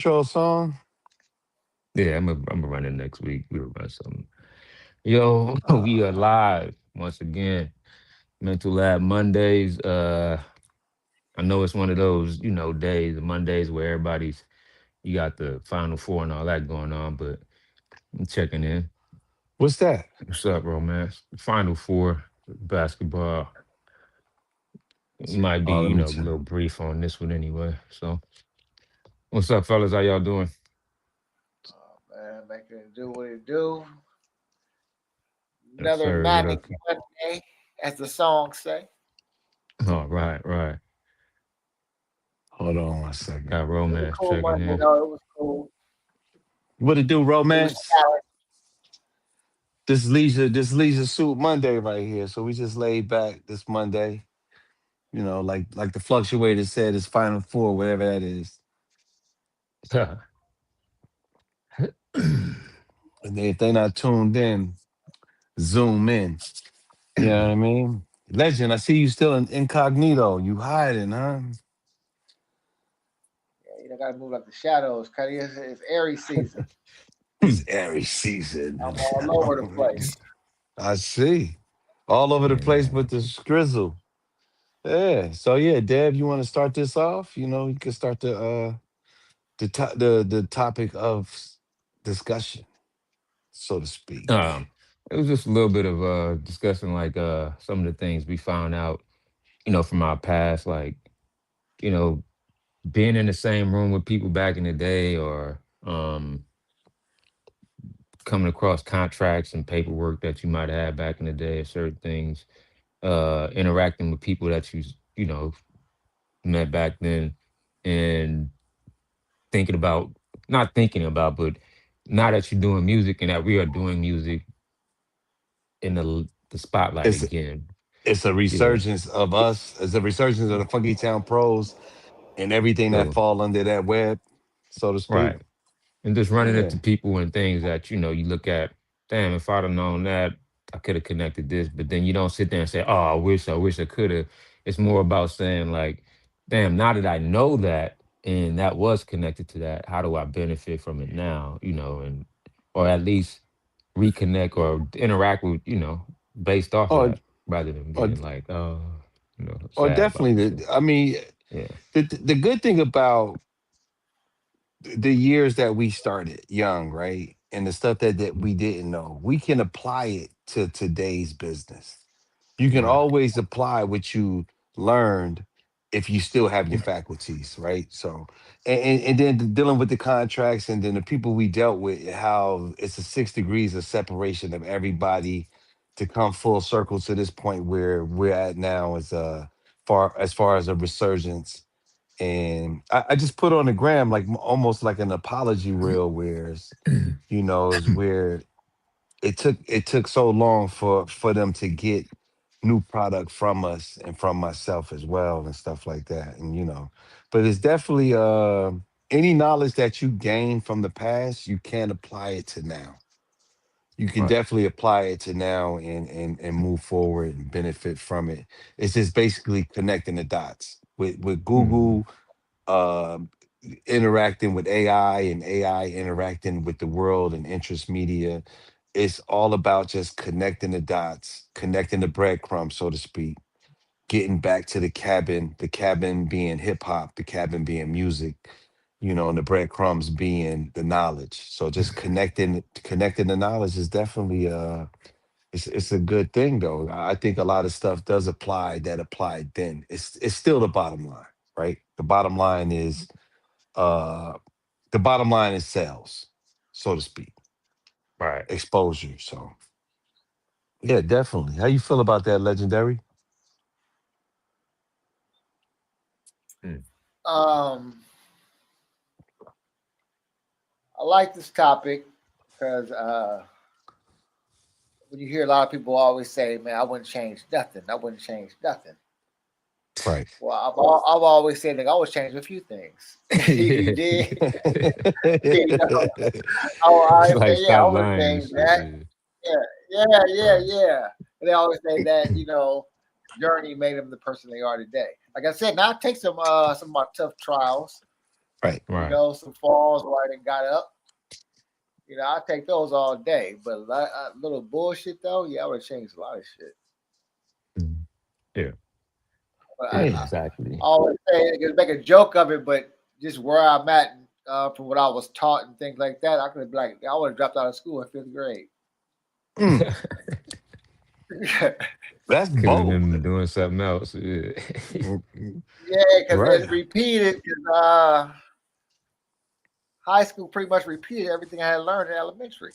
Intro song. Yeah, I'm gonna run it next week. We'll run something. Yo, we are Uh, live once again. Mental Lab Mondays. I know it's one of those, days, Mondays where everybody's you got the Final Four and all that going on, but I'm checking in. what's that? What's up, romance? Final Four basketball. It might be, Let me a check. little brief on this one anyway. So, what's up, fellas? How y'all doing? Man, making it do what it do. Yes, Another sir. What manic up? Monday, as the song say. Oh, right, right. Hold on 1 second. Got It was a romance cool checking Monday, in. though. It was cool. What it do, It was romance? challenging. This leisure suit Monday right here. So we just laid back this Monday. Like the fluctuator said, it's Final Four, whatever that is. And if they not tuned in, zoom in. You know what I mean? Legend, I see you still in incognito. You hiding, huh? Yeah, gotta move like the shadows. Cause it's Aries season. It's Aries season. I'm all over the place. I see. All over the place Yeah. but the scrizzle. Yeah. So yeah, Deb, you want to start this off? You can start the topic of discussion, so to speak. Um, it was just a little bit of discussing like some of the things we found out, from our past, like, you know, being in the same room with people back in the day or coming across contracts and paperwork that you might have had back in the day or certain things, interacting with people that met back then and thinking about not thinking about, but now that you're doing music and that we are doing music in the spotlight It's again. it's a Yeah. resurgence of us. It's a resurgence of the Funky Town Pros and everything that So fall under that web, so to speak. right. And just running Yeah. into people and things that, you look at, damn, if I'd have known that, I could have connected this. But then you don't sit there and say, oh, I wish I could have. It's more about saying, like, damn, now that I know that and that was connected to that, how do I benefit from it now? And or at least reconnect or interact with, based off of Or that, rather than or being like, oh, or sad about it. definitely So I mean, yeah. the good thing about the years that we started young, right? And the stuff that we didn't know, we can apply it to today's business. You can Right. always apply what you learned if you still have your faculties, right? So, and then dealing with the contracts and then the people we dealt with, how it's a 6 degrees of separation of everybody to come full circle to this point where we're at now as far as a resurgence. And I just put on the gram like almost like an apology reel, is where it took so long for them to get new product from us and from myself as well and stuff like that. And but it's definitely any knowledge that you gain from the past, you can apply it to now. You can Right. definitely apply it to now and move forward and benefit from it. It's just basically connecting the dots with Mhm. Google, uh, interacting with AI and AI interacting with the world and interest media. It's all about just connecting the dots, connecting the breadcrumbs, so to speak, getting back to the cabin being hip hop, the cabin being music, and the breadcrumbs being the knowledge. So just connecting the knowledge is definitely it's a good thing though. I think a lot of stuff does apply that applied then. It's still the bottom line, right? Uh the bottom line is sales, so to speak, Right. exposure. So yeah, definitely. How you feel about that, legendary? Mm. Um, I like this topic because when you hear a lot of people always say, "Man, I wouldn't change nothing. I wouldn't change nothing." Right. Well, I've always said, "Nigga, I always change a few things." You Yeah. did, you know. I Like, say, yeah, I stop would lying and change shit. that. Yeah. Right. Yeah. And they always say that, journey made them the person they are today. Like I said, now I take some of my tough trials, Right. You Right. know, some falls where I done got up. You know, I take those all day. But little bullshit though, yeah, I would have changed a lot of shit. Mhm. Yeah. But Yeah. Yeah. I Exactly. always say make a joke of it, but just where I'm at from what I was taught and things like that, I could be like, I would have dropped out of school in fifth grade. Mm, Yeah, that's Could have bold. been doing something else. Yeah. Mm, mm, because right. it repeated. Cause, high school pretty much repeated everything I had learned in elementary,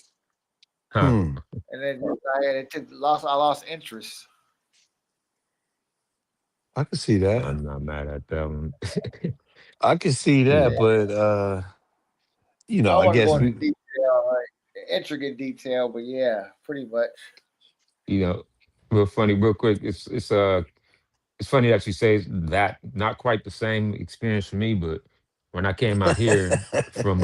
Huh. Hmm. and then I lost interest. I can see that. I'm not mad at that one. I can see that, Yeah. but I I want to guess go into we. detail, like intricate detail, but yeah, pretty much. You know, real funny, real quick. It's funny that you say that. Not quite the same experience for me, but when I came out here from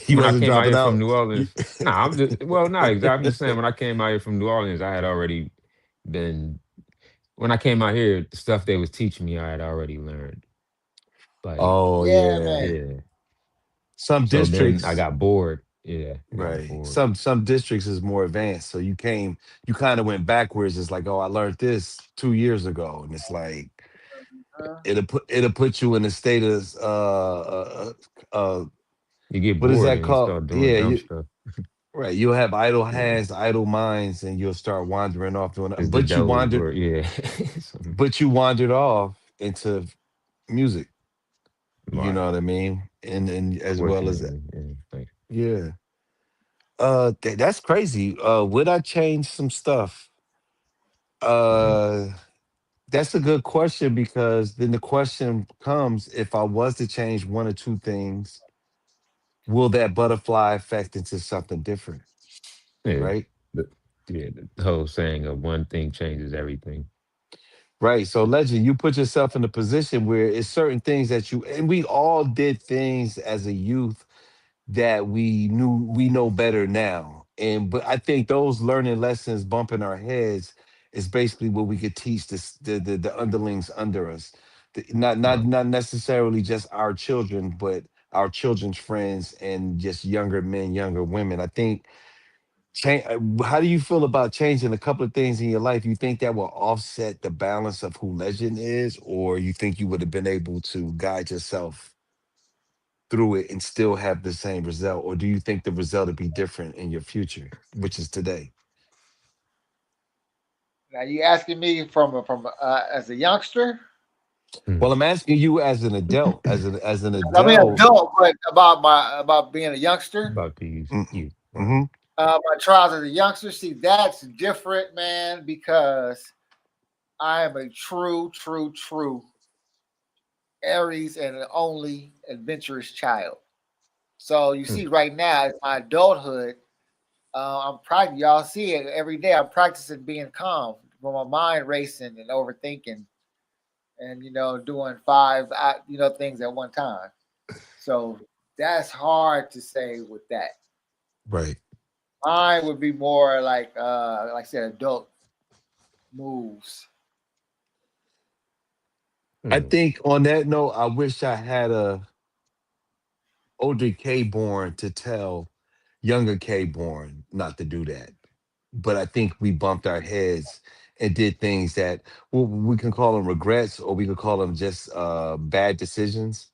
He when I wasn't came out dropping here from out. New Orleans, nah, I'm just well, not exactly. I'm just saying when I came out here from New Orleans, I had already been when I came out here, the stuff they was teaching me, I had already learned. Like, Oh Yeah, yeah. man. yeah. Some So then I districts, got bored. Yeah, I got right. bored. Some districts is more advanced. So you kind of went backwards. It's like, oh, I learned this 2 years ago. And it's like Uh, it'll put you in a state of You get what is bored that and you called? start doing Yeah, dumb you stuff. right. You'll have idle Yeah, hands, idle minds, and you'll start wandering off doing it's the but you devil's wandered work. Yeah. but you wandered off into music. You Right. know what I mean? And as well as that. Fortunately, yeah. Like, Yeah. That's crazy. Would I change some stuff? Uh that's a good question because then the question comes, if I was to change one or two things, will that butterfly effect into something different? yeah. Right? The, yeah, the whole saying of one thing changes everything. Right. So, Legend, you put yourself in a position where it's certain things that and we all did things as a youth that we know better now. But I think those learning lessons bumping our heads is basically what we could teach the underlings under us. Right. Not necessarily just our children, but our children's friends and just younger men, younger women. I think change. How do you feel about changing a couple of things in your life? You think that will offset the balance of who Legend is, or you think you would have been able to guide yourself through it and still have the same result, or do you think the result would be different in your future, which is today? Now you asking me from as a youngster? Well, Hmm. I'm asking you as an adult, as an I mean, adult. adult, but about being a youngster. About these Mm-hmm. you. Right. Mm-hmm. My trials as a youngster. See, that's different, man, because I am a true Aries and an only adventurous child. So you Hmm. see, right now, in my adulthood, I'm practicing. Y'all see it every day. I'm practicing being calm, with my mind racing and overthinking, and doing five, things at one time. So that's hard to say with that. Right. Mine would be more like I said, adult moves. I Hmm. think on that note, I wish I had a older K born to tell younger K born not to do that. But I think we bumped our heads and did things that, well, we can call them regrets or we could call them just bad decisions.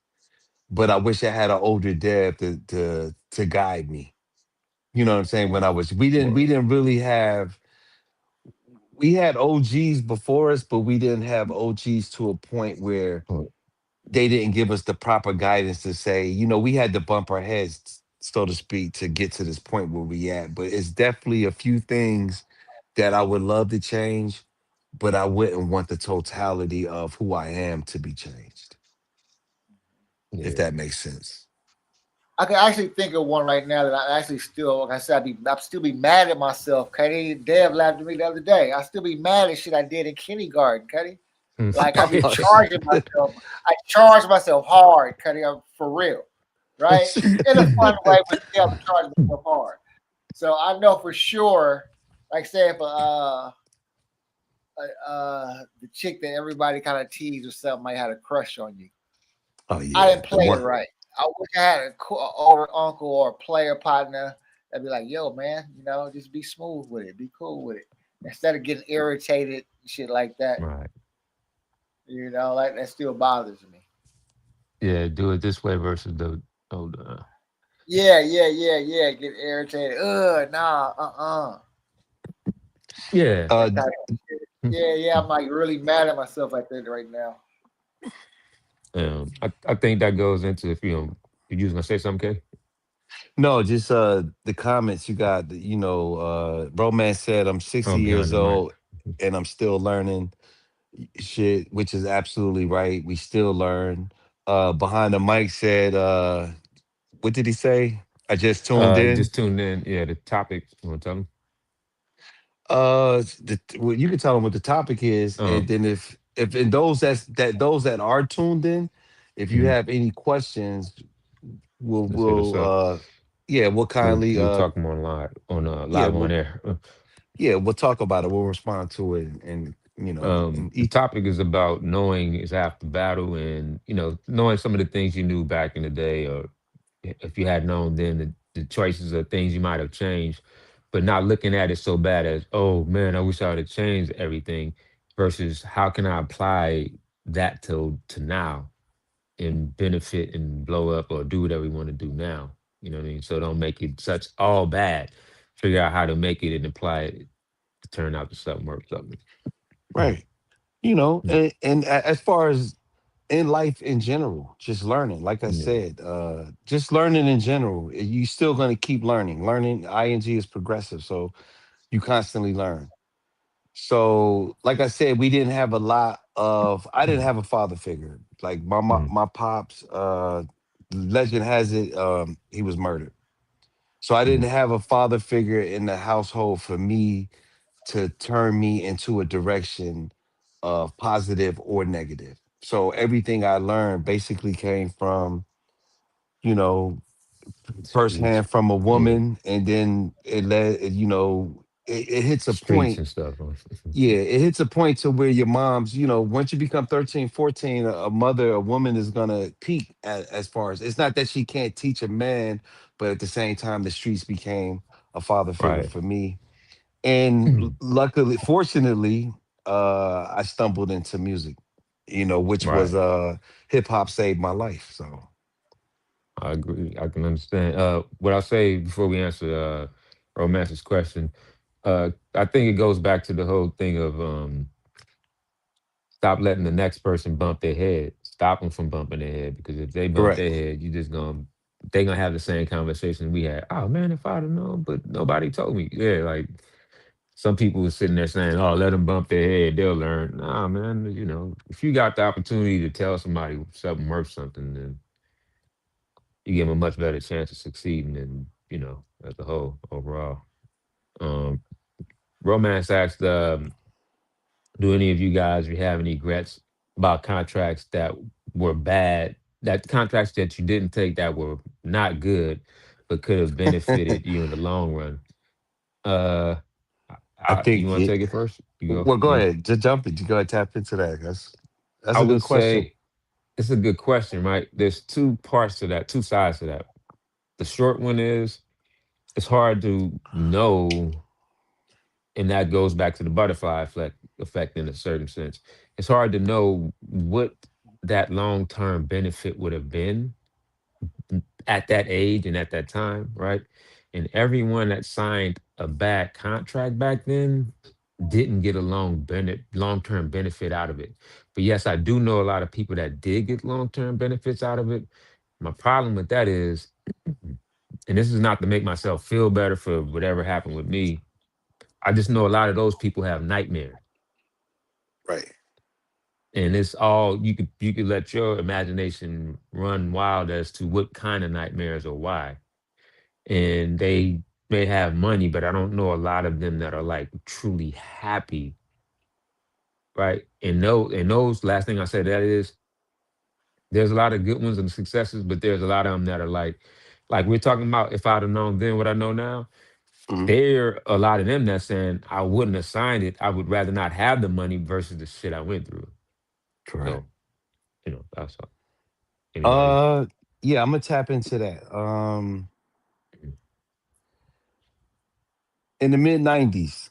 But I wish I had an older dad to guide me. You know what I'm saying? When I was, we Word. didn't really have, we had OGs before us, but we didn't have OGs to a point where Oh, they didn't give us the proper guidance to say, we had to bump our heads, so to speak, to get to this point where we at. But it's definitely a few things that I would love to change, but I wouldn't want the totality of who I am to be changed, if yeah. that makes sense. I can actually think of one right now that I actually still, like I said, I'd still be mad at myself, Cuddy. Dev laughed at me the other day. I still be mad at shit I did in kindergarten, Cuddy. Hmm. Like I be Oh, charging myself. I charge myself hard, Cuddy. I'm for real, right? In a fun way, but still, I'm charging myself hard. So I know for sure, like say if the chick that everybody kind of teased or something might had a crush on you. Oh I yeah, didn't the play it one. right. I wish I had a older uncle or a player partner that'd be like, "Yo, man, just be smooth with it, be cool with it, instead of getting irritated, shit like that. Right. Like that still bothers me. Yeah, do it this way versus the old. Yeah, yeah, yeah, yeah. Get irritated. Nah, Yeah. that Uh, type of shit. Yeah, yeah. I'm like really mad at myself like that right now. I think that goes into if you was gonna say something, Kay? no, just the comments you got. Romance said I'm Oh, 60 behind years the mic. old and I'm still learning shit, which is absolutely right. We still learn. Behind the mic said, what did he say? I just tuned You in. just tuned in. Yeah, the topic. You want to tell them? Well, you can tell them what the topic is, and Um, then if in those that are tuned in, if you mhm. have any questions, we'll Just hit us we'll up. yeah, we'll kindly We'll talk more yeah, live on we'll air. we'll talk about it. We'll respond to it, and and The each topic is about knowing is half the battle, and knowing some of the things you knew back in the day, or if you had known then the choices or things you might have changed, but not looking at it so bad as, oh man, I wish I would have changed everything, versus how can I apply that to now and benefit and blow up or do whatever we want to do now. You know what I mean? So don't make it such all bad. Figure out how to make it and apply it to turn out to something or something. right, Mm. as far as in life in general, just learning. Like I Yeah. said, just learning in general. You still going to keep learning. Learning, ing is progressive, so you constantly learn. So, like I said, we didn't have a lot of. I didn't Mm. have a father figure. Like Mm. my pops. Legend has it, he was murdered. So I didn't Mm. have a father figure in the household for me to turn me into a direction of positive or negative. So everything I learned basically came from, you know, Streets. firsthand from a Yeah. woman, and then it hits a Streets point. and stuff. Yeah, it hits a point to where your mom's, once you become 13, 14, a mother, a woman is gonna peak as far as it's not that she can't teach a man, but at the same time, the streets became a father figure Right. for me. And luckily, fortunately, I stumbled into music, which was Right. hip hop saved my life. So I agree. I can understand. What I'll say before we answer Romance's question, I think it goes back to the whole thing of stop letting the next person bump their head. Stop them from bumping their head, because if they bump correct. their head, you just gonna they gonna have the same conversation we had. Oh man, if I'd have known, but nobody told me. Yeah, like some people were sitting there saying, "Oh, let them bump their head, they'll learn." Nah, man. If you got the opportunity to tell somebody something worth something, then you give them a much better chance of succeeding than as a whole overall. Um, Romance asked, "Do any of you guys, if you have any regrets about contracts that were bad, that contracts that you didn't take that were not good, but could have benefited you in the long run?" Uh, I you think want to take it first? You go. well, go ahead, just jump it. You go ahead, tap into that. That's I a good would question. say it's a good question, right? There's two parts to that, two sides to that. The short one is it's hard to know, and that goes back to the butterfly effect in a certain sense. It's hard to know what that long term benefit would have been at that age and at that time, right? And everyone that signed a bad contract back then didn't get a long term benefit out of it. But yes, I do know a lot of people that did get long term benefits out of it. My problem with that is, and this is not to make myself feel better for whatever happened with me, I just know a lot of those people have nightmares. Right. And it's all you could let your imagination run wild as to what kind of nightmares or why. And they may have money, but I don't know a lot of them that are like truly happy, right? And those last thing I said that is there's a lot of good ones and successes, but there's a lot of them that are like we're talking about. If I'd have known then what I know now, Mhm. there a lot of them that's saying I wouldn't have signed it. I would rather not have the money versus the shit I went through. Correct. So that's all. Anybody? Uh, yeah, I'm gonna tap into that. In the mid '90s,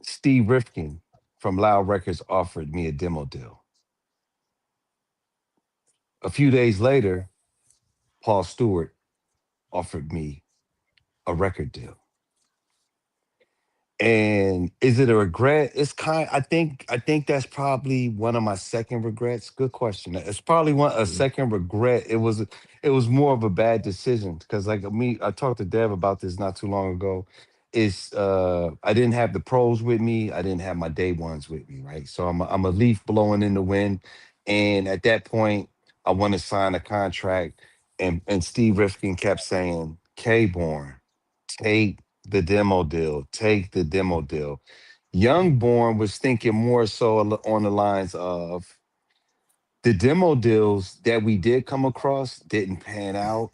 Steve Rifkin from Loud Records offered me a demo deal. A few days later, Paul Stewart offered me a record deal. And is it a regret? I think that's probably one of my second regrets. Good question. It's probably one a Mhm. second regret. It was more of a bad decision because like me, I talked to Dev about this not too long ago. It's I didn't have the pros with me. I didn't have my day ones with me, right? So I'm a leaf blowing in the wind. And at that point, I want to sign a contract. And Steve Rifkin kept saying, K Born, take the demo deal. Take the demo deal. Youngborn was thinking more so on the lines of the demo deals that we did come across didn't pan out,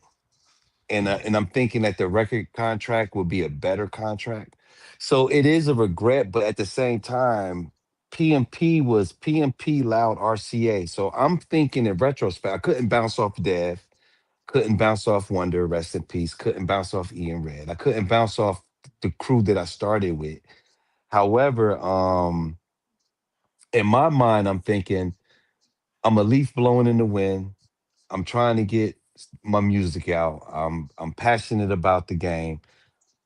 and I'm thinking that the record contract would be a better contract. So it is a regret, but at the same time, PMP was PMP Loud RCA. So I'm thinking in retrospect, I couldn't bounce off Dev, couldn't bounce off Wonder, rest in peace, couldn't bounce off Ian Red. I couldn't bounce off the crew that I started with. However, in my mind, I'm thinking I'm a leaf blowing in the wind. I'm trying to get my music out. I'm passionate about the game.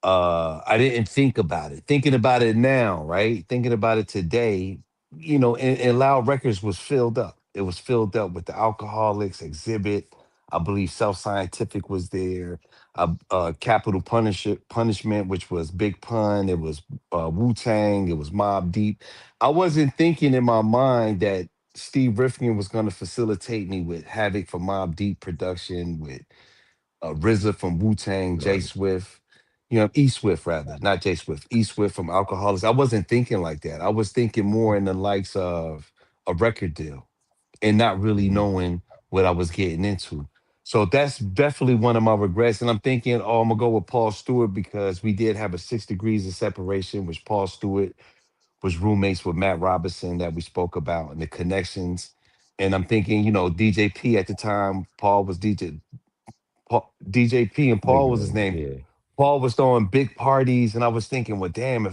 I didn't think about it. Thinking about it now, right? Thinking about it today, and Loud Records was filled up. It was filled up with the Alcoholics, Exhibit. I believe Self Scientific was there. Capital Punishment, which was Big Pun. It was Wu Tang. It was Mob Deep. I wasn't thinking in my mind that Steve Rifkin was going to facilitate me with Havoc for Mob Deep production, with RZA from Wu Tang, J Right. Swift, E Swift rather, not J Swift, E Swift from Alcoholics. I wasn't thinking like that. I was thinking more in the likes of a record deal and not really Mhm. knowing what I was getting into. So that's definitely one of my regrets. And I'm thinking, oh, I'm gonna go with Paul Stewart because we did have a 6 degrees of separation, which Paul Stewart was roommates with Matt Robinson that we spoke about and the connections. And I'm thinking, DJP at the time, Paul was DJP and Big Paul was his room. name. Yeah. Paul was throwing big parties, and I was thinking, well, damn,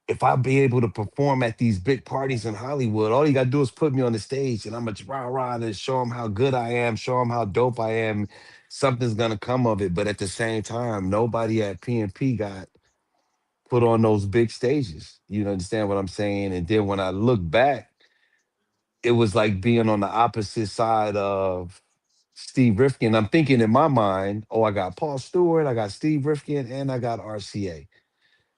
if I be able to perform at these big parties in Hollywood, all you gotta do is put me on the stage, and I'm a rah rah to show them how good I am, show them how dope I am. Something's gonna come of it, but at the same time, nobody at PNP got put on those big stages. You understand what I'm saying? And then when I look back, it was like being on the opposite side of Steve Rifkin. I'm thinking in my mind, oh, I got Paul Stewart, I got Steve Rifkin, and I got RCA.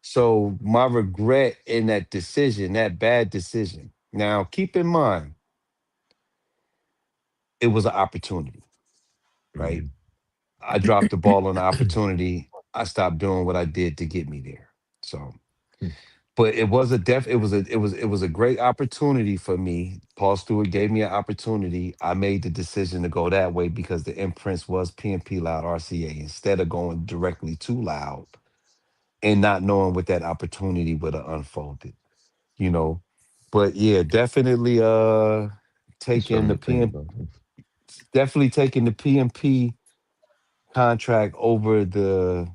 So my regret in that decision, that bad decision. Now, keep in mind, it was an opportunity, right? Mhm. I dropped the ball on the opportunity. I stopped doing what I did to get me there. So but it was a def it was a great opportunity for me. Paul Stewart gave me an opportunity. I made the decision to go that way because the imprints was PNP Loud RCA instead of going directly to Loud and not knowing what that opportunity would have unfolded, you know. But yeah, It's taking something the to think PM about. definitely taking the PMP contract over the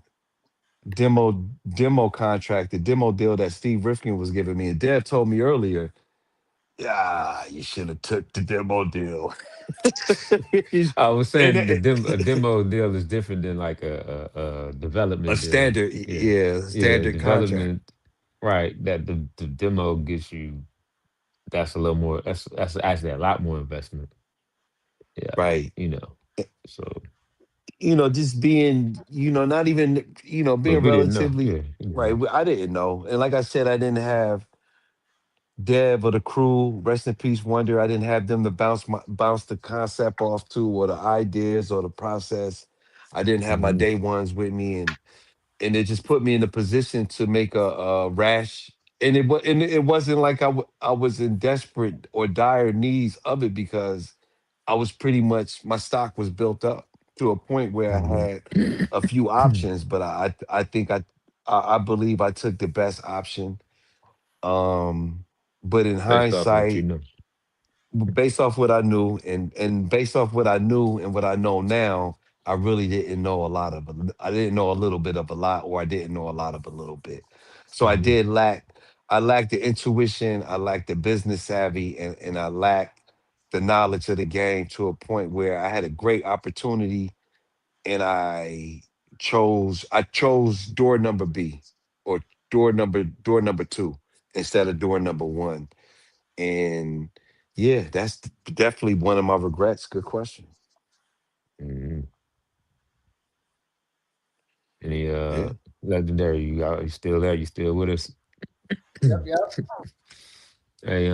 demo contract, the demo deal that Steve Rifkin was giving me. And Dev told me earlier, yeah, you should have took the demo deal. I was And saying a demo deal is different than like a a development deal. standard, Yeah. yeah, Yeah. standard contract. Development, right. That the demo gives you, that's a little more, that's actually a lot more investment. Yeah. Right. You know. So, Just being, not even, but being we didn't know. relatively Yeah. You right. know. I didn't know. And like I said, I didn't have Dev or the crew, rest in peace, Wonder. I didn't have them to bounce the concept off to, or the ideas or the process. I didn't have my Mhm. day ones with me, and it just put me in a position to make a rash. And it wasn't like I was in desperate or dire needs of it because I was pretty much my stock was built up to a point where I Mhm. had a few options, but I think I believe I took the best option. Um, but in Based off what you hindsight, know. based off what I knew, and based off what I knew and what I know now, I really didn't know a lot of it. I didn't know a little bit of a lot, or I didn't know a lot of a little bit. So I Mhm. did lack. I lacked the intuition. I lacked the business savvy, and I lacked the knowledge of the game to a point where I had a great opportunity, and I chose door number B, or door number two, instead of door number one. And yeah, that's definitely one of my regrets. Good question. Mhm. Any Yeah. legendary? You still there? You still with us? Yep, yep. Hey,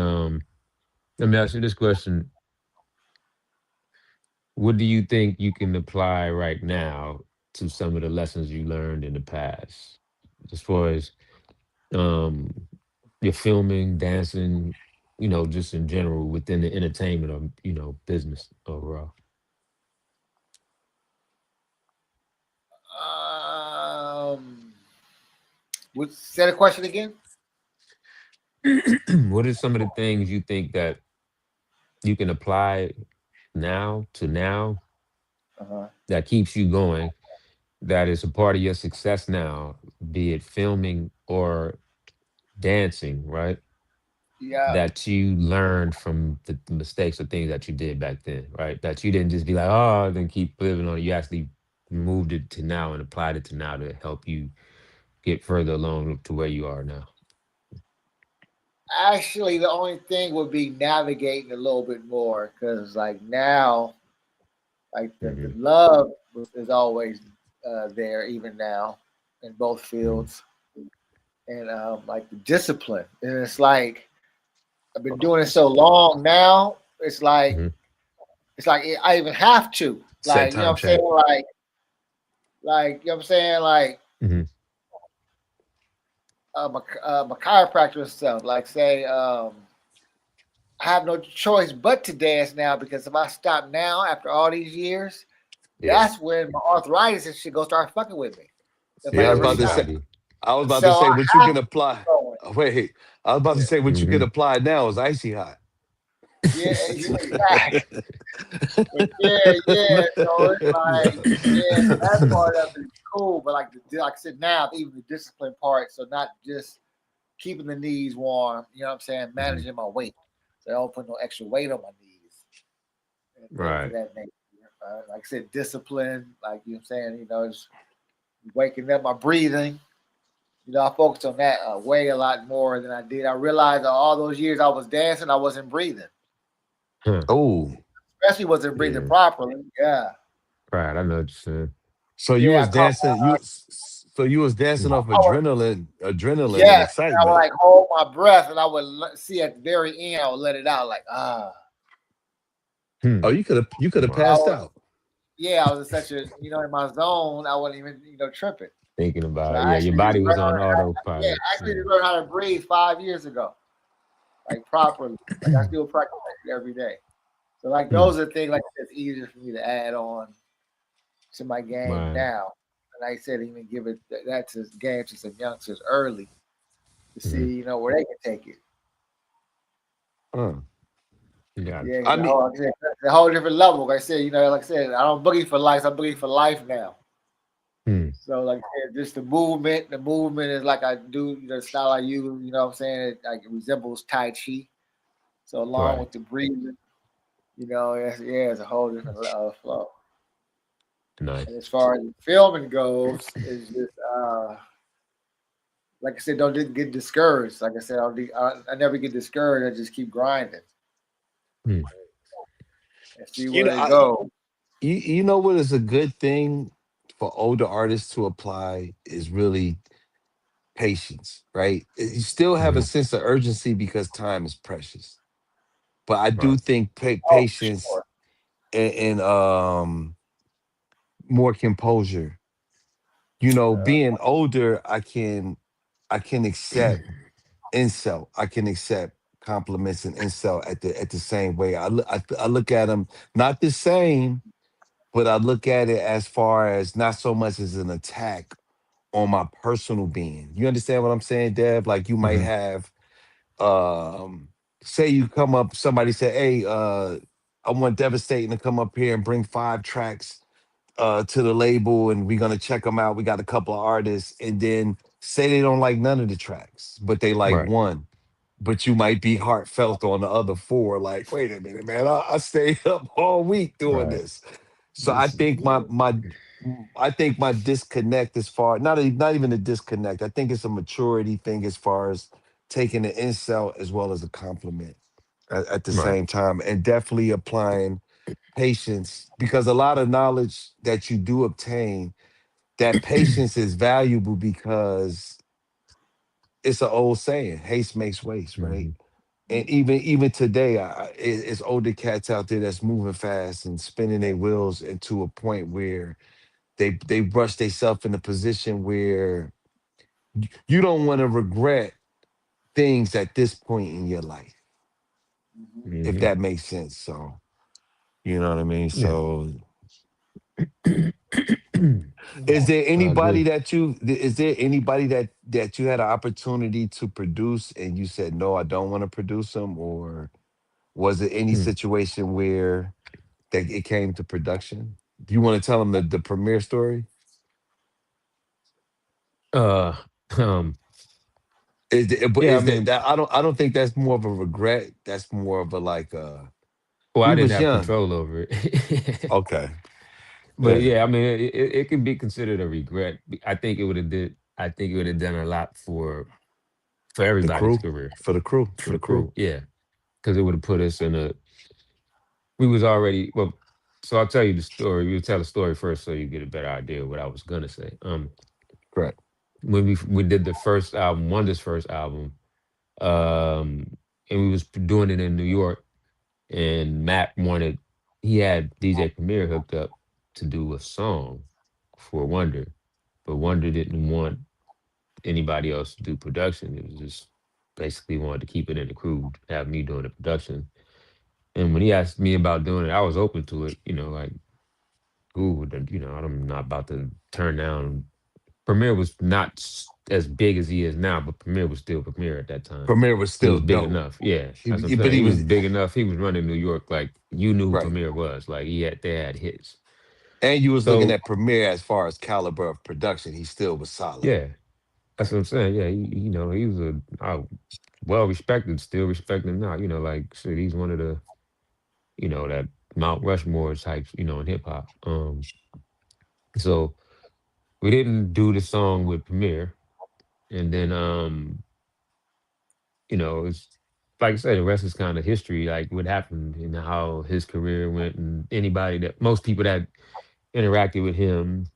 let me ask you this question: what do you think you can apply right now to some of the lessons you learned in the past, as far as um your filming, dancing, just in general within the entertainment or business overall? Um, say the question again. What are some of the things you think that you can apply now Uh-huh. that keeps you going, that is a part of your success now, be it filming or dancing, right? Yeah. That you learned from the mistakes or things that you did back then, right? That you didn't just be like, oh, then keep living on it. You actually moved it to now and applied it to now to help you get further along to where you are now. Actually, the only thing would be navigating a little bit more because, like now, like the Hmm. love is always there, even now, in both Hmm. fields, and like the discipline. And it's like I've been doing it so long now. Hmm. It's like I even have to, Set like, you know time what I'm saying, check. like you know what I'm saying, like Hmm. my chiropractor and stuff. Like say, I have no choice but to dance now because if I stop now after all these years, Yeah. that's when my arthritis and shit go start fucking with me. If I Yeah, I was ever about to say. stop. Seriosity. I was about to So say I what you have can to keep apply. going. Wait, I was about to say what you can Hmm. apply now is icy hot. Yeah, yeah, exactly. But yeah. So it's like, yeah, so that part of it is cool. But like I said, now even the discipline part. So not just keeping the knees warm. You know what I'm saying? Hmm. Managing my weight, so I don't put no extra weight on my knees and things of Right. that nature. Like I said, discipline. Like you know what I'm saying. It's waking up my breathing. I focused on that way a lot more than I did. I realized that all those years I was dancing, I wasn't breathing, Huh. Oh, especially wasn't breathing Yeah. properly. Yeah, Right. I know what you're saying. so you yeah. was dancing. You was dancing off Mm. I would, adrenaline and yes, I would excitement. like hold my breath, and I would see at the very end, I would let it out, like Hmm. Oh, you could have I Wow. passed was, out. yeah, I was in such a, in my zone, I wasn't even, tripping. Thinking So about it. I Yeah, your actually just body was learned, on yeah, autopilot. I actually Yeah. just learned how to breathe 5 years ago, like properly. Like I still practice that every day. So like Hmm. those are things like it's easier for me to add on to my game Right. now. And like I said, even give it that to game to some youngsters early to Hmm. see, where they can take it. Huh. Got Yeah, it. I mean, like I said, that's a whole different level. Like I said, like I said, I don't boogie for likes, I boogie for life now. Hmm. So like I said, just the movement is like I do, the style I use, what I'm saying, it like it resembles Tai Chi. So along Right. with the breathing, it's a whole different flow. And Nice. as far as filming goes, it's just like I said, don't get discouraged. Like I said, I never get discouraged. I just keep grinding Hmm. and see you know, where it goes. you know what is a good thing for older artists to apply is really patience, right? You still have a Hmm. sense of urgency because time is precious, but I do Right. think Oh, for patience sure. and more composure. Being older, I can accept insult. I can accept compliments and insult at the same way. I look at them not the same, but I look at it as far as not so much as an attack on my personal being. You understand what I'm saying, Dev? Like you might Hmm. have um say you come up, somebody said, "Hey, I want Devastating to come up here and bring 5 tracks to the label, and we're gonna check them out. We got a couple of artists," and then say they don't like none of the tracks, but they like Right. one. But you might be heartfelt on the other 4. Like, wait a minute, man, I stayed up all week doing Right. this. So I This is think I think my disconnect as far not even a disconnect. I think it's a maturity thing as far as taking an insult as well as a compliment at the right. same time, and definitely applying patience, because a lot of knowledge that you do obtain, that patience is valuable because it's an old saying, haste makes waste, right? Mhm. And even today, it's older cats out there that's moving fast and spinning their wheels into a point where they rush themselves in a position where you don't want to regret things at this point in your life, if Mhm. that makes sense. So you know what I mean. Yeah. So is there I anybody agree. that you is there anybody that you had an opportunity to produce and you said no, I don't want to produce them, or was it any Hmm. situation where that it came to production? Do you want to tell them the premiere story? Uh, um, But yeah, I is mean, that I don't think that's more of a regret. That's more of a like well, I we didn't was have young. control over it. Okay. But Yeah. yeah, I mean, it could be considered a regret. I think it would have did. I think it would have done a lot for The everybody's crew. career, For the crew. For for the the crew. crew. Yeah, because it would have put us in a. We was already well. So I'll tell you the story. You tell the story first, so you get a better idea of what I was gonna say. Correct. When we did the first album, Wonder's first album, and we was doing it in New York, and Matt wanted he had DJ Premier hooked up to do a song for Wonder, but Wonder didn't want anybody else to do production. It was just basically wanted to keep it in the crew, have me doing the production. And when he asked me about doing it, I was open to it. Like, ooh, I'm not about to turn down. Premier was not as big as he is now, but Premier was still Premier at that time. Premier was He still was big dope. enough. Yeah, that's what I'm But saying. he He was was big enough. He was running New York. Like, you knew who right. Premier was. Like, they had hits. And you was looking So at Premier as far as caliber of production. He still was solid. yeah, that's what I'm saying. Yeah, he was well respected, still respected now. Like shit, he's one of the that Mount Rushmore types. In hip hop. So we didn't do the song with Premier, and then it's like I said, the rest is kind of history. Like what happened and how his career went, and anybody that most people that interacted with him,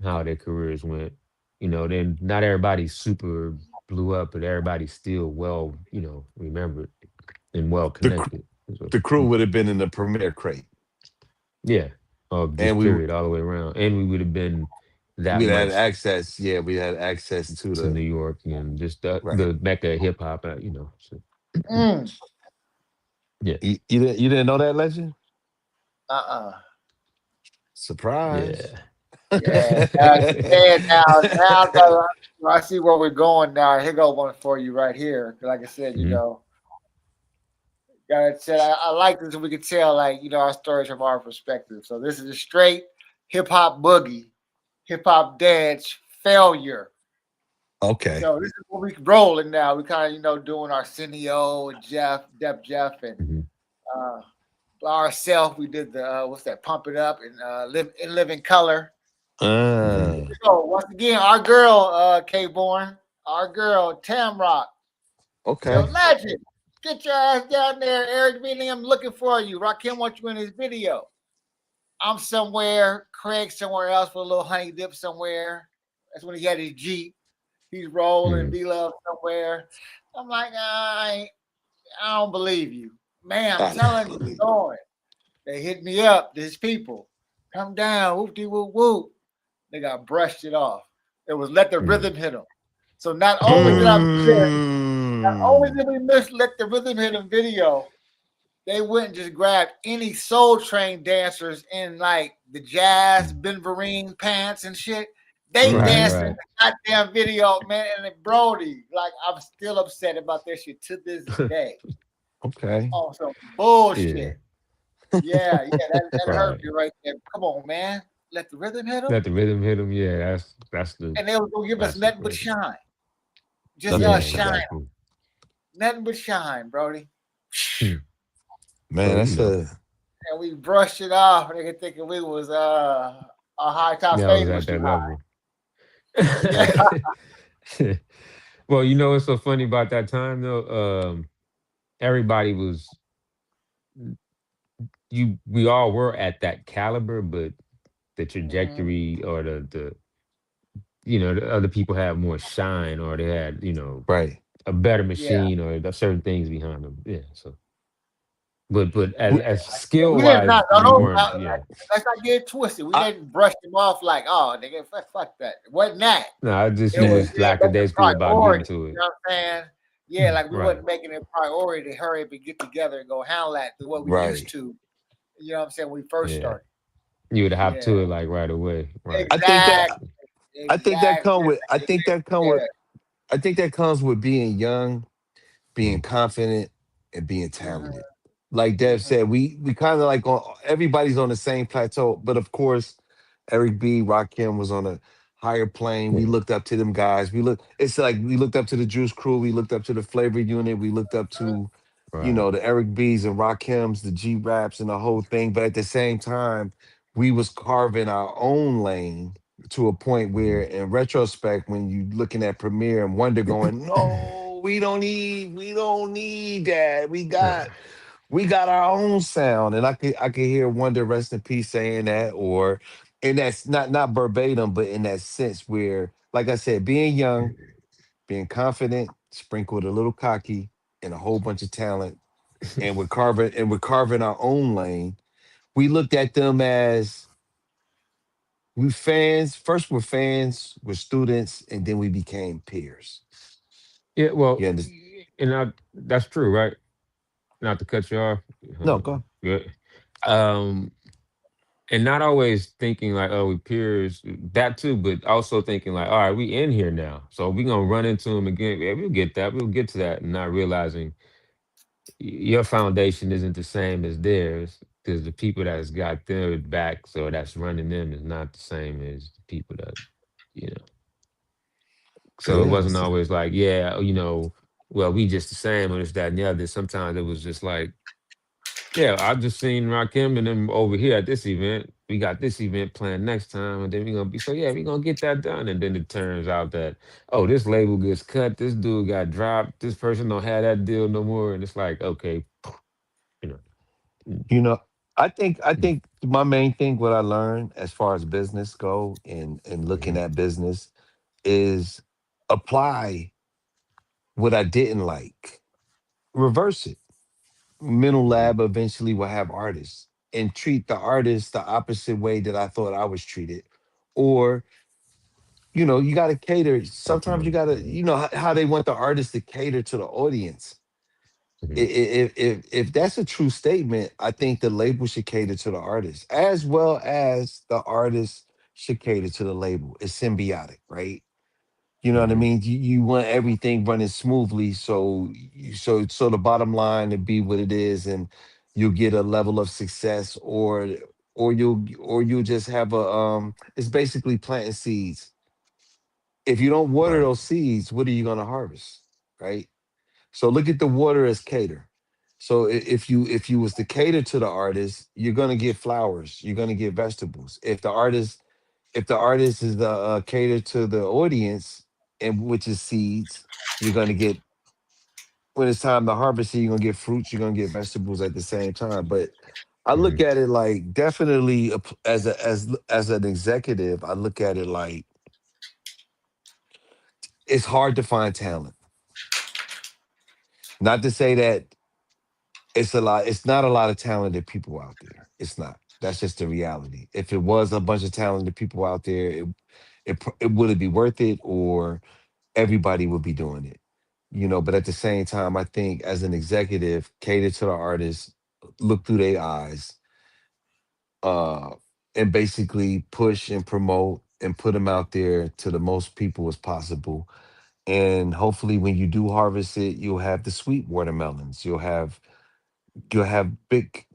how their careers went. Then not everybody super blew up, but everybody's still well, remembered and well The cr- connected. So, the crew would have been in the Premier crate. yeah, And just period all the way around, and we would have been that we had much access. Yeah, we had access to to New the York and just the right. the mecca of hip hop. So Mm, yeah, You didn't know that, legend? uh-uh. Surprise. yeah. Yeah. You said now I see where we're going now. Here go one for you right here. Like I said, Mhm. gotta said I like this. We can tell our stories from our perspective. So this is a straight hip hop boogie, hip hop dance failure. Okay. So this is what we rolling now. We kind of doing our Arsenio and Jeff, and Mhm. uh, ourselves. We did the what's that? Pump It Up and Live in Color. Mhm. Uh, So once again, our girl K Born, our girl Tamrock. Yo, okay. Legend, get your ass down there. Eric B. I'm looking for you. Rakim wants you in his video. I'm somewhere. Craig somewhere else with a little honey dip somewhere. That's when he had his Jeep. He's rolling. Mhm. B Love somewhere. I'm like, I don't believe you, man. I'm I don't telling you, believe it. going. They hit me up. These people come down. Whoop de whoop whoop. They got brushed it off. It was let the Mhm. rhythm hit them. So not only did I miss, not only Mm. did we miss let the rhythm hit them video, they went and just grabbed any Soul Train dancers in like the jazz Mhm. Ben Vereen pants and shit. They Right, danced Mm. in right. the goddamn video, man. And Brody, like I'm still upset about this shit to this day. Okay. on some Yeah, bullshit. Yeah, yeah, that hurt right. me right there. Come on, man. Let the rhythm hit him. Let the rhythm hit him. Yeah, that's the And they was gonna give us classic nothing but right shine. Just Nothing us but there. shine. shine. Exactly. Nothing but shine, Brody. Hmm. Man, So you that's know a And we brushed it off and they could thinking we was our high top that was fade at was too that high. level. Yeah. Well, you know what's so funny about that time though? Everybody was we all were at that caliber, but the Hmm. trajectory or the the other people had more shine or they had right. a better Yeah. machine or there's certain things behind them. Yeah. So, but as We, as Yeah, skill we didn't wise, not we no, weren't. Yeah. let's not get it twisted. We I, didn't brush them off like, oh, nigga, fuck that. It wasn't that. No, I just It you was yeah. was yeah, make it lackadaisical about getting priority. to You it. know what I'm saying? Yeah, like we Right. wasn't making it a priority to hurry up and get together and go handle that to what we used Right. to. You know what I'm saying? When we first Yeah. started. You would hop Yeah. to it like right away. Right. I think that Exactly. I think that Exactly. come with I think that come with Yeah. I think that comes with being young, being Mhm. confident, and being Hmm. talented. Like Dev Hmm. said, we kind of like on everybody's on the same plateau, but of course, Eric B, Rakim was on a higher plane. We Yeah. looked up to them guys. It's like we looked up to the Juice Crew, we looked up to the Flavor Unit, we looked up to, Right. the Eric B's and Rakims, the G Raps and the whole thing. But at the same time, we was carving our own lane to a point where Mhm. in retrospect, when you looking at Premiere and Wonder going, no, we don't need that. We Nah. got we got our own sound. And I could hear Wonder rest in peace saying that, or and that's not verbatim, but in that sense where, like I said, being young, being confident, sprinkled a little cocky and a whole bunch of talent, and we're carving our own lane. We looked at them as we fans. First we're fans, we're students, and then we became peers. Yeah. Well, You understand? that's true, right? Not to cut you off. No, go. Good. Um, and not always thinking like, oh, we peers, that too, but also thinking like, all right, we in here now, so we gonna run into them again. Yeah, we'll get that. We'll get to that, and not realizing your foundation isn't the same as theirs because the people that's got their back, so that's running them, is not the same as the people that you know. So it Yeah, wasn't always like, yeah, well, we just the same or this, that, and the other. Sometimes it was just like, yeah, I just seen Rakim and them over here at this event. We got this event planned next time, and then we're gonna be so yeah, we're gonna get that done. And then it turns out that oh, this label gets cut, this dude got dropped, this person don't have that deal no more, and it's like okay, you know, mm, you know, I mm, think my main thing, what I learned as far as business go and looking mhm, at business is apply what I didn't like, reverse it. Mental mhm, Lab eventually will have artists and treat the artists the opposite way that I thought I was treated. Or, you got to cater. Sometimes you compliment, got to, how they want the artist to cater to the audience. mhm, If that's a true statement, I think the label should cater to the artist as well as the artist should cater to the label. It's symbiotic, right? You know what I mhm, mean? You want everything running smoothly, so the bottom line to be what it is, and you'll get a level of success, or you'll just have a It's basically planting seeds. If you don't water right, those seeds, what are you gonna harvest, right? So look at the water as cater. So if you was to cater to the artist, you're gonna get flowers, you're gonna get vegetables. If the artist is the cater to the audience, and which is seeds, you're gonna get when it's time to harvest it, you're gonna get fruits, you're gonna get vegetables at the same time. But I look mhm, at it like definitely as an executive, I look at it like it's hard to find talent. Not to say that it's not a lot of talented people out there. It's not. That's just the reality. If it was a bunch of talented people out there, it would it be worth it, or everybody would be doing it. But at the same time, I think as an executive, cater to the artists, look through their eyes, uh, and basically push and promote and put them out there to the most people as possible. And hopefully, when you do harvest it, you'll have the sweet watermelons. You'll have You'll have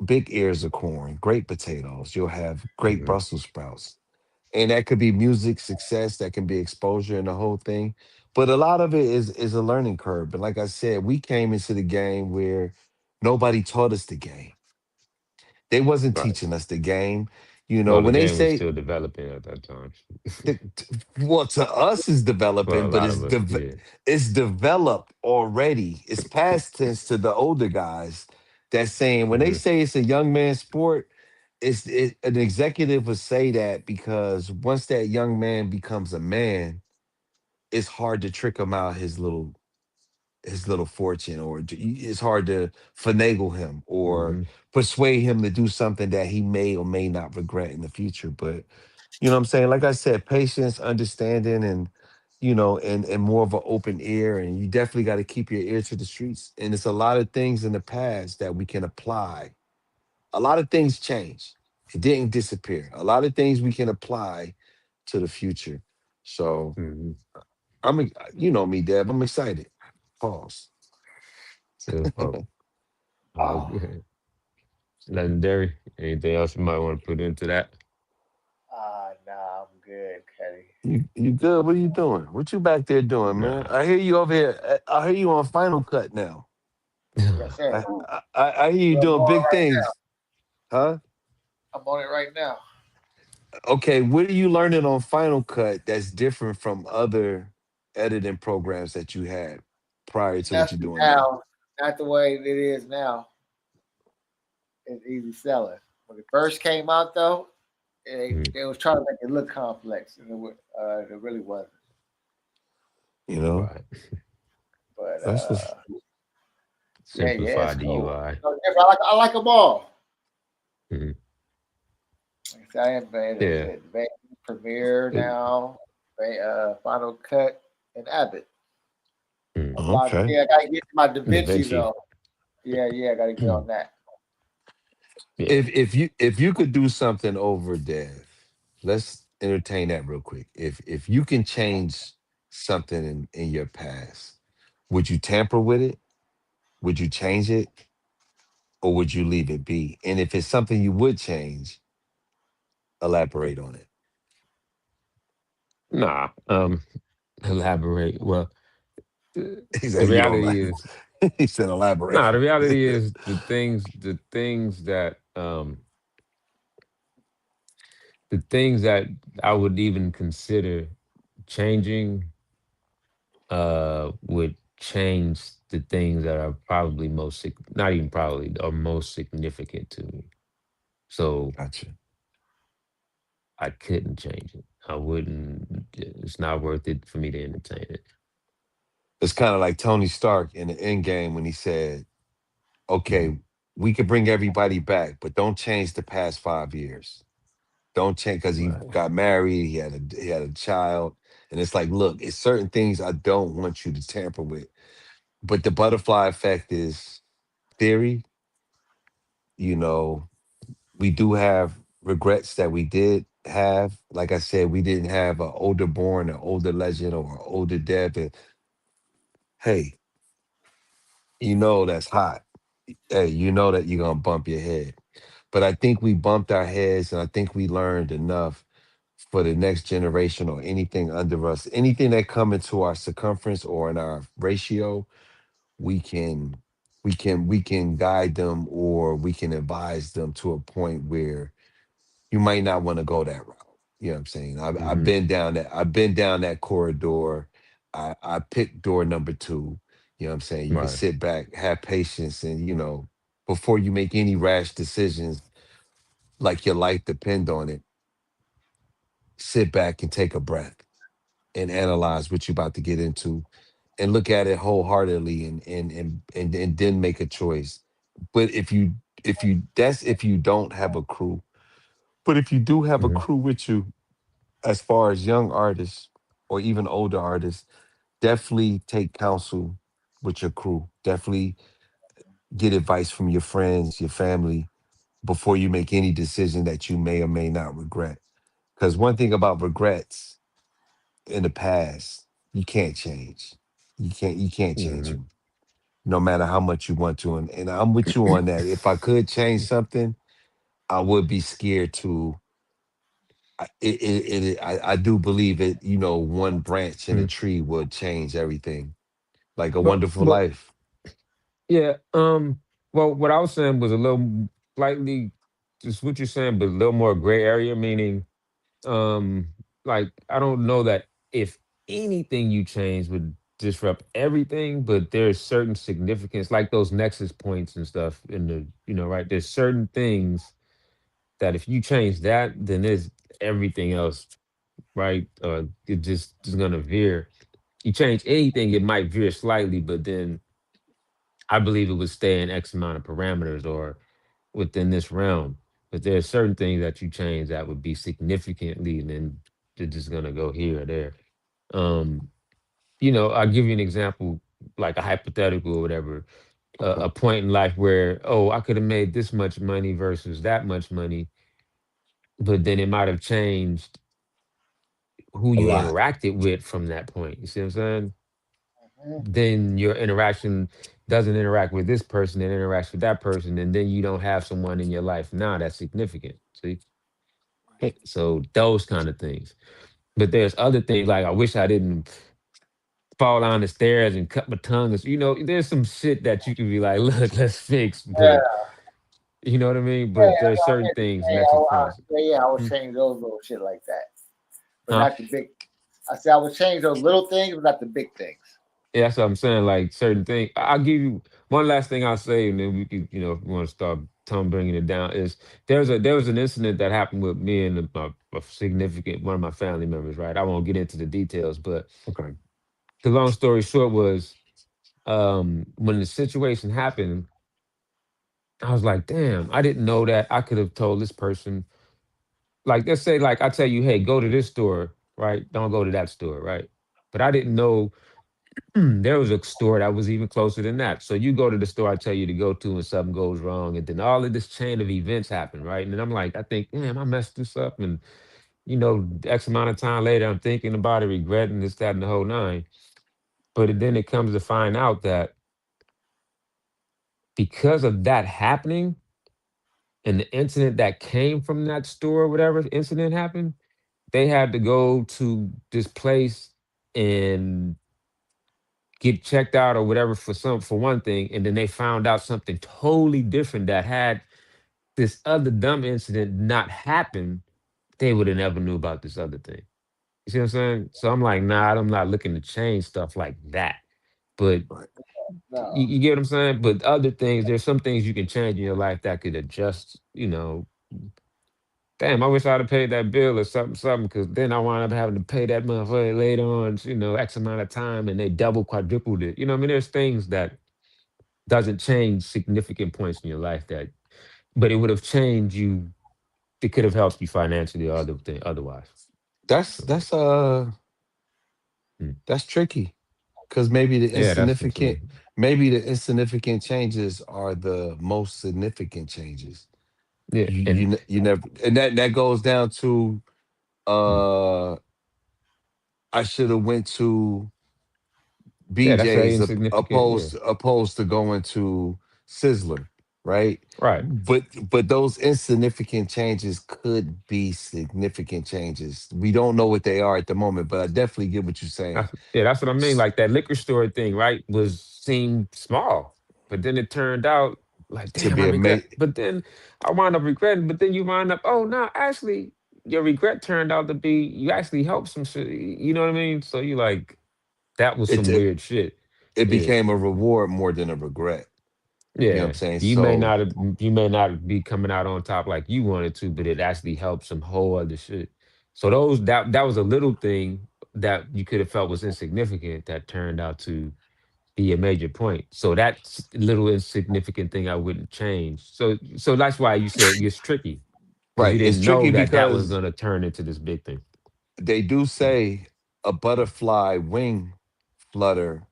big ears of corn, great potatoes. You'll have great Hmm. Brussels sprouts, and that could be music success. That can be exposure and the whole thing. But a lot of it is a learning curve. But like I said, we came into the game where nobody taught us the game. They wasn't Right. teaching us the game. Well, the When they game was say still developing at that time. well, to us is For a developing, but lot of us, yeah. it's developed already. It's past tense to the older guys that's saying when they Hmm. say it's a young man's sport, an executive would say that because once that young man becomes a man, it's hard to trick him out his little fortune, or it's hard to finagle him or Hmm. persuade him to do something that he may or may not regret in the future. But you know what I'm saying? Like I said, patience, understanding, and and more of an open ear. And you definitely got to keep your ear to the streets. And it's a lot of things in the past that we can apply. A lot of things change. It didn't disappear. A lot of things we can apply to the future. So Hmm. you know me, Deb. I'm excited. Pause. So, all Oh, good. Legendary. Anything else you might want to put into that? nah, I'm good, Kenny. You good? What are you doing? What you back there doing, man? Nah. I hear you over here. I hear you on Final Cut now. Yes, sir. I hear you I'm doing on it big right things, huh? I'm on it right now. Okay, what are you learning on Final Cut that's different from other editing programs that you had prior to what you're Especially doing now? now, not the way it is now. It's easy selling. When it first came out, though, Mhm. they was trying to make it look complex, and it really wasn't. You know, Right. But that's what's yeah, it's Simplify the cool. UI. So different. I like them all. Mhm. Like I said, I have made Yeah. Premiere It- now, Final Cut, and Abbott. I'm mhm. about okay. yeah. I gotta get my Da Da Vinci Vinci. though. Yeah, I gotta get on that. Yeah. If you could do something over Dev, let's entertain that real quick. If you can change something in your past, would you tamper with it? Would you change it, or would you leave it be? And if it's something you would change, elaborate on it. Nah. Elaborate. Well, He the said you don't reality like. is, He said elaborate. nah. The reality is the things that the things that I would even consider changing would change the things that are probably not even probably are most significant to me. So Gotcha. I couldn't change it. I wouldn't. It's not worth it for me to entertain it. It's kind of like Tony Stark in the end game when he said, Mhm. "Okay, we could bring everybody back, but don't change the past 5 years. Don't change because he Right. got married, he had a child, and it's like, look, it's certain things I don't want you to tamper with. But the butterfly effect is theory. You know, we do have regrets that we did have. Like I said, we didn't have an older born, an older legend, or an older dev. And hey, you know that's hot. Hey, you know that you're gonna bump your head. But I think we bumped our heads, and I think we learned enough for the next generation or anything under us, anything that come into our circumference or in our ratio, we can we can guide them or we can advise them to a point where you might not want to go that route. You know what I'm saying? I've Hmm. been down that corridor. I picked door number two. You know what I'm saying? You can Right. sit back, have patience, and before you make any rash decisions, like your life depend on it, sit back and take a breath and analyze what you're about to get into and look at it wholeheartedly and then make a choice. But if you don't have a crew, but if you do have a Hmm. crew with you, as far as young artists or even older artists, definitely take counsel with your crew. Definitely get advice from your friends, your family, before you make any decision that you may or may not regret. Because one thing about regrets in the past, you can't change. You can't change Hmm. them. no matter how much you want to. And I'm with you on that. If I could change something, I would be scared to. I do believe it. One branch in a Mm. tree would change everything. Like A But Wonderful but Life. yeah, well, what I was saying was a little slightly just what you're saying, but a little more gray area, meaning um like I don't know that if anything you change would disrupt everything, but there's certain significance, like those nexus points and stuff in the, right? There's certain things that if you change that, then there's everything else, right? It just gonna veer. You change anything, it might veer slightly, but then I believe it would stay in X amount of parameters or within this realm. But there's certain things that you change that would be significantly, and then they're just gonna go here or there. Um, I'll give you an example, like a hypothetical or whatever. Okay. A point in life where, oh, I could have made this much money versus that much money, but then it might have changed who A you lot. interacted with from that point. You see what I'm saying? Mhm. Then your interaction doesn't interact with this person, it interacts with that person, and then you don't have someone in your life now that's significant. See? So those kind of things. But there's other things like I wish I didn't fall down the stairs and cut my tongue. There's some shit that you can be like, look, let's fix, but Yeah, you know what I mean? yeah, But there's I certain get you things, saying. nexus points. Yeah, I would Hmm. change those little shit like that, but Huh? not the big. I said I would change those little things, but not the big things. Yeah, that's what I'm saying. Like certain things. I'll give you one last thing I'll say, and then we can, if we want to start Tom bringing it down. Is there was an incident that happened with me and a significant one of my family members. Right. I won't get into the details, but Okay. the long story short was when the situation happened, I was like, damn, I didn't know that I could have told this person. Like, let's say, like, I tell you, hey, go to this store, right? Don't go to that store, right? But I didn't know there was a store that was even closer than that. So you go to the store I tell you to go to and something goes wrong. And then all of this chain of events happen, right? And then I'm like, I think, damn, I messed this up. And, X amount of time later, I'm thinking about it, regretting this, that, and the whole nine. But then it comes to find out that because of that happening and the incident that came from that store, whatever incident happened, they had to go to this place and get checked out or whatever for one thing, and then they found out something totally different that had this other dumb incident not happened, they would have never knew about this other thing. You see what I'm saying? So I'm like, nah, I'm not looking to change stuff like that. But Right. No, you get what I'm saying? But other things, there's some things you can change in your life that could adjust, damn, I wish I'd have paid that bill or something, something, because then I wound up having to pay that motherfucker later on, X amount of time, and they double, quadrupled it. I mean, there's things that doesn't change significant points in your life but it would have changed you. It could have helped you financially or other thing otherwise. That's So, that's uh mm. that's tricky because Yeah, that's what I'm saying. maybe the insignificant changes are the most significant changes. Yeah, You never, and that goes down to mm. uh I should have went to Yeah, that's very BJ's insignificant. Yeah, opposed to going to Sizzler, right? right. But those insignificant changes could be significant changes. We don't know what they are at the moment, but I definitely get what you're saying. That's what I mean. S- Like that liquor store thing, right? Was seemed small, but then it turned out like, To damn, I be a regret. But then I wound up regretting. But then you wind up, oh no, actually, your regret turned out to be you actually helped some shit. You know what I mean? So you like that was it, some it weird shit. it Yeah. became a reward more than a regret. You know what I'm Yeah, saying? So you may not be coming out on top like you wanted to, but it actually helped some whole other shit. So that was a little thing that you could have felt was insignificant that turned out to be a major point. So that little insignificant thing I wouldn't change. So that's why you said it's tricky because right, you it's didn't know tricky that was because gonna turn into this big thing. they do Mm, say a butterfly wing flutter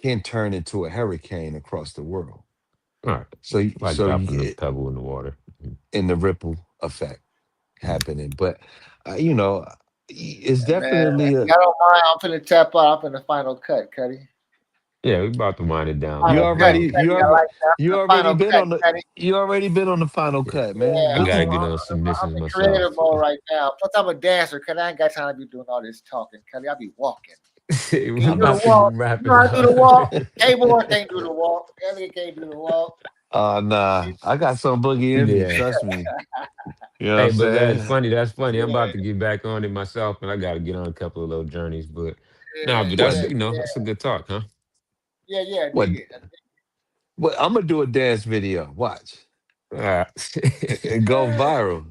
can turn into a hurricane across the world. All right, So like dropping a pebble in the water. Mhm. in the ripple effect Mm. happening, but it's man. definitely a Y'all don't mind? I'm finna tap out. I'm finna final cut, Cuddy. Yeah, we about to wind it down, You Final man. cut, already Um, Cuddy. you I already like that. you The already final been cut, on the Cuddy. you already been on the final yeah, cut, man. I Yeah, Good gotta for get you. on I'm submissions in creative myself. mode right now. Plus, I'm a dancer, Cuddy. I ain't got time to be doing all this talking, Cuddy. I be walking. We Can you I do the about bet. to walk? wrap You know it how to do the up. walk? K-Boy can't do the walk. Elliot can't do the walk. Nah, I got some boogie in me. Yeah. Trust me. You know what Hey, I'm but that's saying? funny. That's funny. I'm Yeah, about to get back on it myself, and I got to get on a couple of little journeys. But nah, yeah, but What? that's yeah, that's a good talk, huh? yeah. What? Dig it. What? I'm gonna do a dance video. Watch. Ah. It go viral.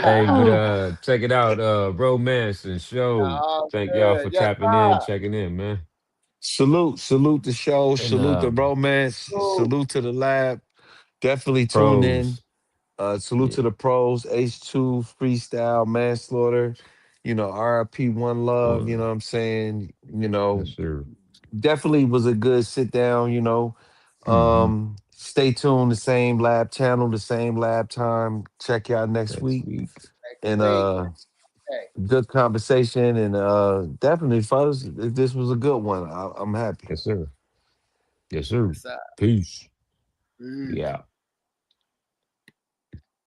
Hey, but Woo. check it out. Romance and show. Oh, Thank y'all good. for Yes, tapping in, sir. checking in, man. Salute the show. And Salute the romance. Cool. Salute to the lab. Definitely tune in. pros. Salute Yeah, to the pros. H2 freestyle manslaughter. RIP One Love. You know one. what I'm saying? Yes, sir. Definitely was a good sit down. Mm-hmm. Stay tuned. The same lab channel, the same lab time. Check y'all next Next week. week. Next And week. Hey, good conversation. And definitely, fellas, this was a good one. I'm happy. Yes, sir. Yes, sir. yes, sir. Peace. Peace. Yeah.